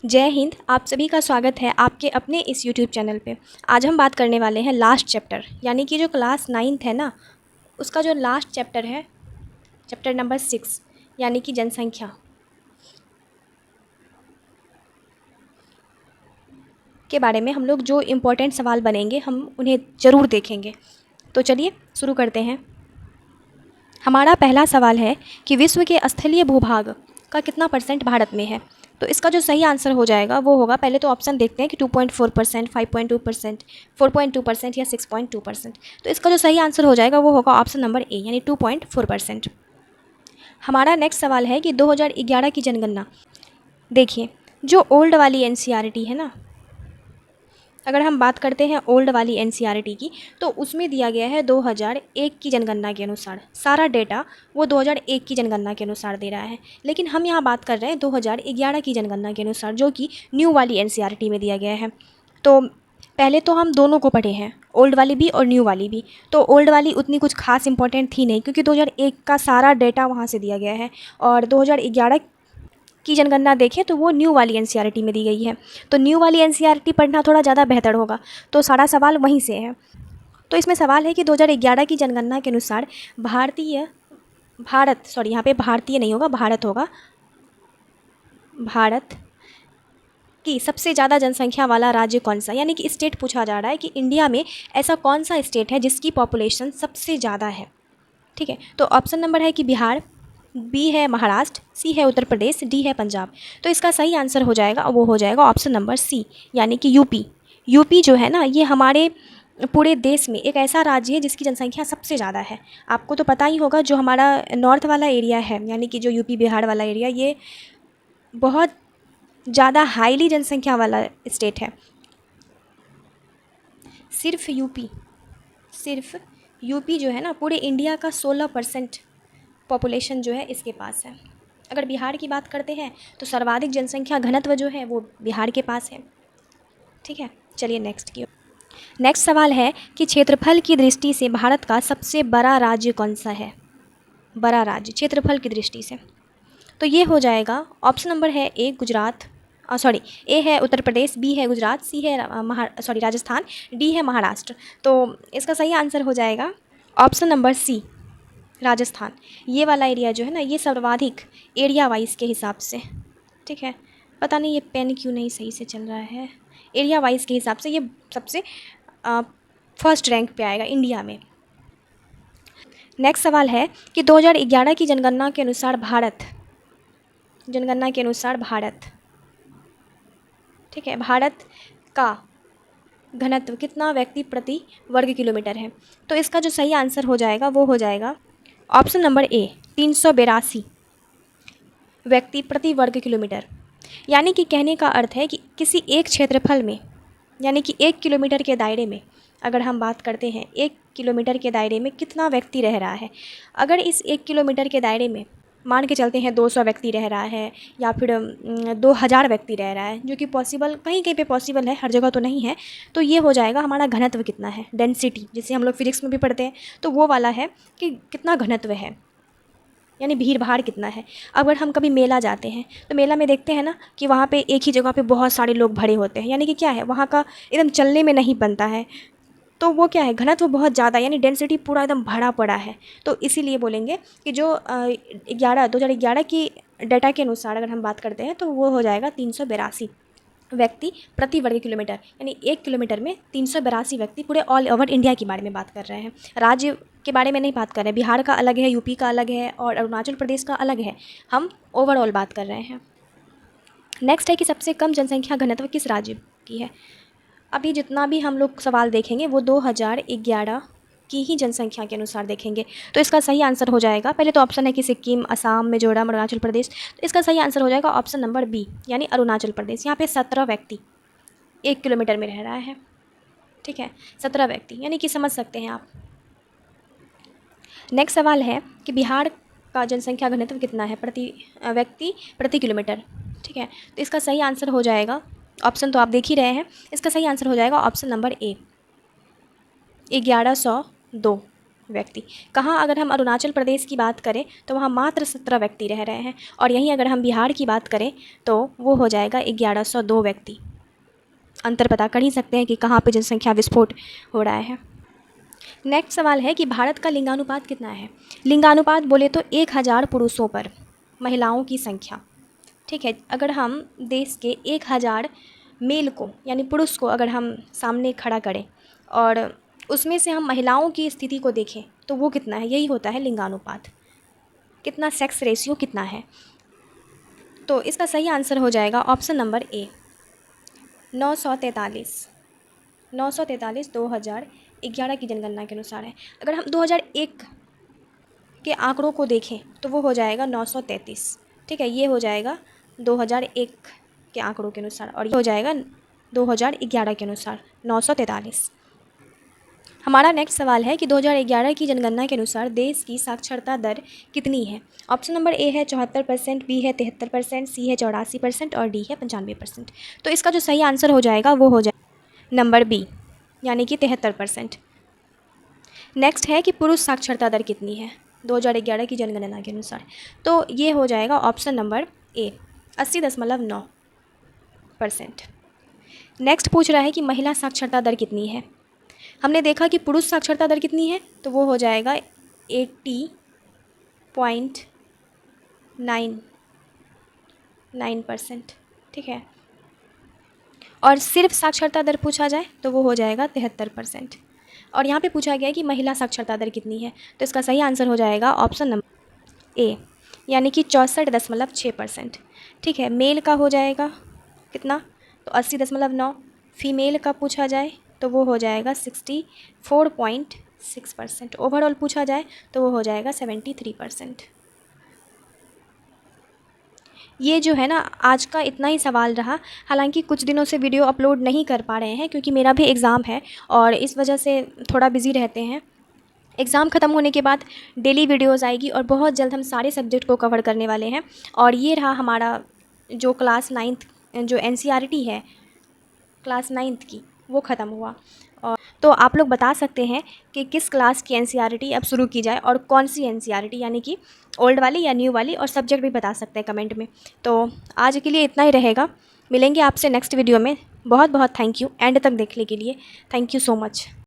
जय हिंद। आप सभी का स्वागत है आपके अपने इस यूट्यूब चैनल पे। आज हम बात करने वाले हैं लास्ट चैप्टर, यानी कि जो क्लास 9th है ना, उसका जो लास्ट चैप्टर है, चैप्टर नंबर 6, यानी कि जनसंख्या के बारे में हम लोग जो इम्पोर्टेंट सवाल बनेंगे हम उन्हें ज़रूर देखेंगे। तो चलिए शुरू करते हैं। हमारा पहला सवाल है कि विश्व के स्थलीय भूभाग का कितना परसेंट भारत में है। तो इसका जो सही आंसर हो जाएगा वो होगा, पहले तो ऑप्शन देखते हैं कि 2.4%, 5.2%, 4.2% या 6.2%। तो इसका जो सही आंसर हो जाएगा वो होगा ऑप्शन नंबर ए, यानी 2.4%। हमारा नेक्स्ट सवाल है कि 2011 की जनगणना, देखिए जो ओल्ड वाली एनसीईआरटी है ना, अगर हम बात करते हैं ओल्ड वाली एनसीईआरटी की, तो उसमें दिया गया है 2001 की जनगणना के अनुसार। सारा डेटा वो 2001 की जनगणना के अनुसार दे रहा है, लेकिन हम यहाँ बात कर रहे हैं 2011 की जनगणना के अनुसार, जो कि न्यू वाली एनसीईआरटी में दिया गया है। तो पहले तो हम दोनों को पढ़े हैं, ओल्ड वाली भी और न्यू वाली भी। तो ओल्ड वाली उतनी कुछ खास इंपॉर्टेंट थी नहीं, क्योंकि 2001 का सारा डेटा वहाँ से दिया गया है, और 2011 की जनगणना देखें तो वो न्यू वाली एनसीईआरटी में दी गई है। तो न्यू वाली एनसीईआरटी पढ़ना थोड़ा ज़्यादा बेहतर होगा। तो सारा सवाल वहीं से है। तो इसमें सवाल है कि 2011 की जनगणना के अनुसार यहाँ पे भारतीय नहीं होगा, भारत होगा। भारत की सबसे ज़्यादा जनसंख्या वाला राज्य कौन सा, यानी कि स्टेट पूछा जा रहा है कि इंडिया में ऐसा कौन सा स्टेट है जिसकी पॉपुलेशन सबसे ज़्यादा है। ठीक है, तो ऑप्शन नंबर है कि बिहार, बी है महाराष्ट्र, सी है उत्तर प्रदेश, डी है पंजाब। तो इसका सही आंसर हो जाएगा, वो हो जाएगा ऑप्शन नंबर सी, यानी कि यूपी। यूपी जो है ना, ये हमारे पूरे देश में एक ऐसा राज्य है जिसकी जनसंख्या सबसे ज़्यादा है। आपको तो पता ही होगा, जो हमारा नॉर्थ वाला एरिया है, यानी कि जो यूपी बिहार वाला एरिया, ये बहुत ज़्यादा हाईली जनसंख्या वाला स्टेट है। सिर्फ यूपी जो है ना, पूरे इंडिया का 16% पॉपुलेशन जो है इसके पास है। अगर बिहार की बात करते हैं तो सर्वाधिक जनसंख्या घनत्व जो है वो बिहार के पास है। ठीक है, चलिए नेक्स्ट सवाल है कि क्षेत्रफल की दृष्टि से भारत का सबसे बड़ा राज्य कौन सा है। बड़ा राज्य क्षेत्रफल की दृष्टि से, तो ये हो जाएगा ऑप्शन नंबर है ए गुजरात, ए है उत्तर प्रदेश, बी है गुजरात, सी है राजस्थान, डी है महाराष्ट्र। तो इसका सही आंसर हो जाएगा ऑप्शन नंबर सी, राजस्थान। ये वाला एरिया जो है ना, ये सर्वाधिक एरिया वाइज के हिसाब से, ठीक है, पता नहीं ये पेन क्यों नहीं सही से चल रहा है, एरिया वाइज के हिसाब से ये सबसे फर्स्ट रैंक पे आएगा इंडिया में। नेक्स्ट सवाल है कि 2011 की जनगणना के अनुसार भारत, ठीक है, भारत का घनत्व कितना व्यक्ति प्रति वर्ग किलोमीटर है। तो इसका जो सही आंसर हो जाएगा वो हो जाएगा ऑप्शन नंबर ए, 382 व्यक्ति प्रति वर्ग किलोमीटर। यानी कि कहने का अर्थ है कि किसी एक क्षेत्रफल में, यानी कि 1 किलोमीटर के दायरे में, अगर हम बात करते हैं 1 किलोमीटर के दायरे में कितना व्यक्ति रह रहा है। अगर इस 1 किलोमीटर के दायरे में मान के चलते हैं 200 व्यक्ति रह रहा है, या फिर 2000 व्यक्ति रह रहा है, जो कि पॉसिबल कहीं कहीं पे पॉसिबल है, हर जगह तो नहीं है। तो ये हो जाएगा हमारा घनत्व कितना है, डेंसिटी, जिसे हम लोग फिजिक्स में भी पढ़ते हैं, तो वो वाला है कि कितना घनत्व है, यानी भीड़ भाड़ कितना है। अगर हम कभी मेला जाते हैं तो मेला में देखते हैं ना कि वहाँ पे एक ही जगह पे बहुत सारे लोग भरे होते हैं, यानी कि क्या है, वहाँ का एकदम चलने में नहीं बनता है। तो वो क्या है, घनत्व बहुत ज़्यादा, यानी डेंसिटी पूरा एकदम भरा पड़ा है। तो इसीलिए बोलेंगे कि जो 2011 की डाटा के अनुसार अगर हम बात करते हैं तो वो हो जाएगा 382 व्यक्ति प्रति वर्ग किलोमीटर, यानी 1 किलोमीटर में 382 व्यक्ति। पूरे ऑल ओवर इंडिया के बारे में बात कर रहे हैं, राज्य के बारे में नहीं बात कर रहे हैं। बिहार का अलग है, यूपी का अलग है, और अरुणाचल प्रदेश का अलग है। हम ओवरऑल बात कर रहे हैं। नेक्स्ट है कि सबसे कम जनसंख्या घनत्व किस राज्य की है। अभी जितना भी हम लोग सवाल देखेंगे वो 2011 की ही जनसंख्या के अनुसार देखेंगे। तो इसका सही आंसर हो जाएगा, पहले तो ऑप्शन है कि सिक्किम, असम, मिजोरम, अरुणाचल प्रदेश। तो इसका सही आंसर हो जाएगा ऑप्शन नंबर बी, यानी अरुणाचल प्रदेश। यहाँ पे 17 व्यक्ति 1 किलोमीटर में रह रहा है। ठीक है, 17 व्यक्ति, यानी कि समझ सकते हैं आप। नेक्स्ट सवाल है कि बिहार का जनसंख्या घनत्व कितना है व्यक्ति प्रति किलोमीटर। ठीक है, तो इसका सही आंसर हो जाएगा, ऑप्शन तो आप देख ही रहे हैं, इसका सही आंसर हो जाएगा ऑप्शन नंबर ए, 1102। व्यक्ति। कहाँ अगर हम अरुणाचल प्रदेश की बात करें तो वहाँ मात्र 17 व्यक्ति रह रहे हैं, और यहीं अगर हम बिहार की बात करें तो वो हो जाएगा 1102 व्यक्ति। अंतर पता कर ही सकते हैं कि कहाँ पे जनसंख्या विस्फोट हो रहा है। नेक्स्ट सवाल है कि भारत का लिंगानुपात कितना है। लिंगानुपात बोले तो 1000 पुरुषों पर महिलाओं की संख्या। ठीक है, अगर हम देश के 1000 मेल को यानी पुरुष को अगर हम सामने खड़ा करें और उसमें से हम महिलाओं की स्थिति को देखें तो वो कितना है, यही होता है लिंगानुपात। कितना सेक्स रेशियो कितना है। तो इसका सही आंसर हो जाएगा ऑप्शन नंबर ए 943। 943 2011 की जनगणना के अनुसार है। अगर हम 2001 के आंकड़ों को देखें तो वो हो जाएगा 933। ठीक है, ये हो जाएगा 2001 के आंकड़ों के अनुसार, और ये हो जाएगा 2011 के अनुसार 943। हमारा नेक्स्ट सवाल है कि 2011 की जनगणना के अनुसार देश की साक्षरता दर कितनी है। ऑप्शन नंबर ए है 74%, बी है 73%, सी है 84% और डी है 95%। तो इसका जो सही आंसर हो जाएगा वो हो जाएगा नंबर बी, यानी कि 73%। नेक्स्ट है कि पुरुष साक्षरता दर कितनी है 2011 की जनगणना के अनुसार। तो ये हो जाएगा ऑप्शन नंबर ए 80.9%। नेक्स्ट पूछ रहा है कि महिला साक्षरता दर कितनी है। हमने देखा कि पुरुष साक्षरता दर कितनी है, तो वो हो जाएगा 80.99%। ठीक है, और सिर्फ साक्षरता दर पूछा जाए तो वो हो जाएगा 73%। और यहाँ पे पूछा गया है कि महिला साक्षरता दर कितनी है, तो इसका सही आंसर हो जाएगा ऑप्शन नंबर ए, यानी कि 64.6%। ठीक है, मेल का हो जाएगा कितना, तो 80.9। फीमेल का पूछा जाए तो वो हो जाएगा 64.6%। ओवरऑल पूछा जाए तो वो हो जाएगा 73%। ये जो है ना, आज का इतना ही सवाल रहा। हालांकि कुछ दिनों से वीडियो अपलोड नहीं कर पा रहे हैं क्योंकि मेरा भी एग्ज़ाम है और इस वजह से थोड़ा बिज़ी रहते हैं। एग्ज़ाम ख़त्म होने के बाद डेली वीडियोस आएगी और बहुत जल्द हम सारे सब्जेक्ट को कवर करने वाले हैं। और ये रहा हमारा जो क्लास 9th जो NCERT है क्लास 9th की, वो ख़त्म हुआ। और तो आप लोग बता सकते हैं कि किस क्लास की NCERT अब शुरू की जाए और कौन सी NCERT, यानी कि ओल्ड वाली या न्यू वाली, और सब्जेक्ट भी बता सकते हैं कमेंट में। तो आज के लिए इतना ही रहेगा, मिलेंगे आपसे नेक्स्ट वीडियो में। बहुत बहुत थैंक यू एंड तक देखने के लिए। Thank you so much.